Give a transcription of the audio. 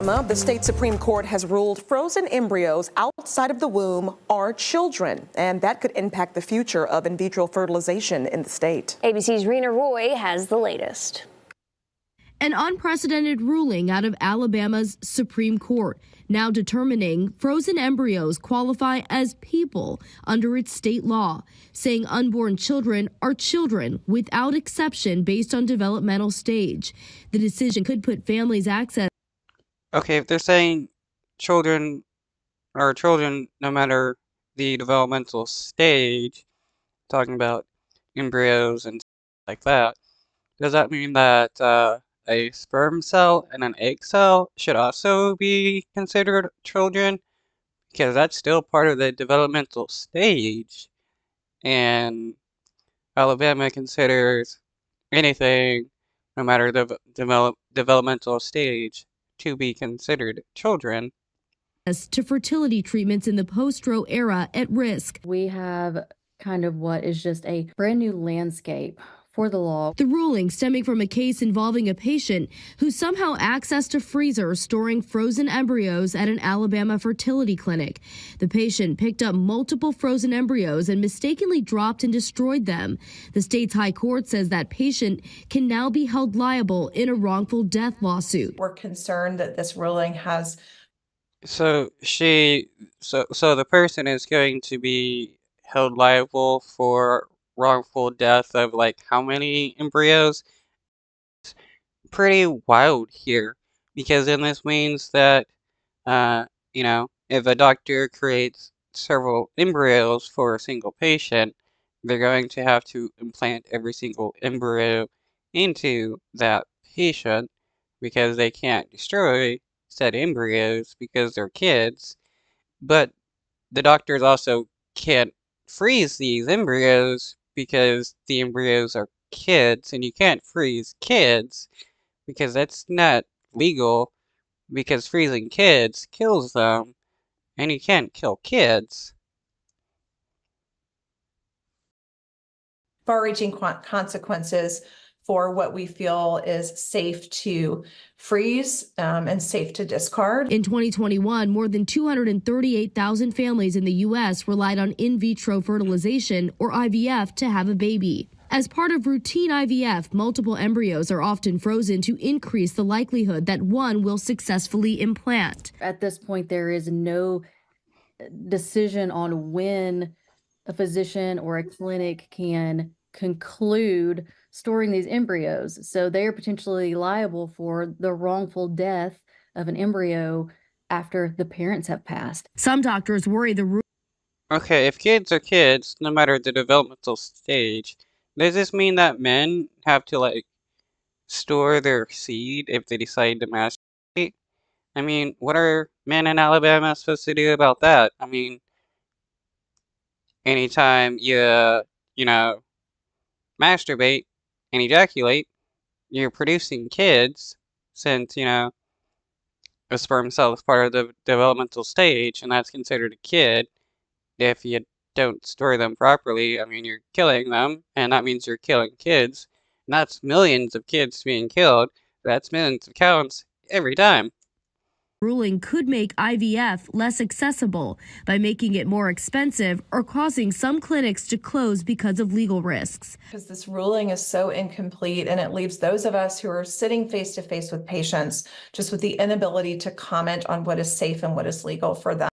The state Supreme Court has ruled frozen embryos outside of the womb are children, and that could impact the future of in vitro fertilization in the state. ABC's Rena Roy has the latest. An unprecedented ruling out of Alabama's Supreme Court, now determining frozen embryos qualify as people under its state law, saying unborn children are children without exception based on developmental stage. The decision could put families access. Okay, if they're saying children are children no matter the developmental stage, talking about embryos and like that, does that mean that a sperm cell and an egg cell should also be considered children? Because that's still part of the developmental stage, and Alabama considers anything, no matter the developmental stage, to be considered children. To fertility treatments in the post-Roe era at risk. We have kind of what is just a brand new landscape for the law. The ruling stemming from a case involving a patient who somehow accessed a freezer storing frozen embryos at an Alabama fertility clinic. The patient picked up multiple frozen embryos and mistakenly dropped and destroyed them. The state's high court says that patient can now be held liable in a wrongful death lawsuit. We're concerned that this ruling has... So the person is going to be held liable for wrongful death of like how many embryos? It's pretty wild here, because then this means that if a doctor creates several embryos for a single patient, they're going to have to implant every single embryo into that patient, because they can't destroy said embryos because they're kids. But the doctors also can't freeze these embryos because the embryos are kids, and you can't freeze kids because that's not legal, because freezing kids kills them, and you can't kill kids. Far-reaching consequences for what we feel is safe to freeze and safe to discard. In 2021, more than 238,000 families in the U.S. relied on in vitro fertilization, or IVF, to have a baby. As part of routine IVF, multiple embryos are often frozen to increase the likelihood that one will successfully implant. At this point, there is no decision on when a physician or a clinic can conclude storing these embryos. So they are potentially liable for the wrongful death of an embryo after the parents have passed. Some doctors worry the Okay, if kids are kids, no matter the developmental stage, does this mean that men have to like store their seed if they decide to masturbate? I mean, what are men in Alabama supposed to do about that? I mean, anytime you masturbate and ejaculate, you're producing kids, since, a sperm cell is part of the developmental stage, and that's considered a kid. If you don't store them properly, I mean, you're killing them, and that means you're killing kids. And that's millions of kids being killed. That's millions of counts every time. Ruling could make IVF less accessible by making it more expensive or causing some clinics to close because of legal risks. Because this ruling is so incomplete, and it leaves those of us who are sitting face to face with patients just with the inability to comment on what is safe and what is legal for them.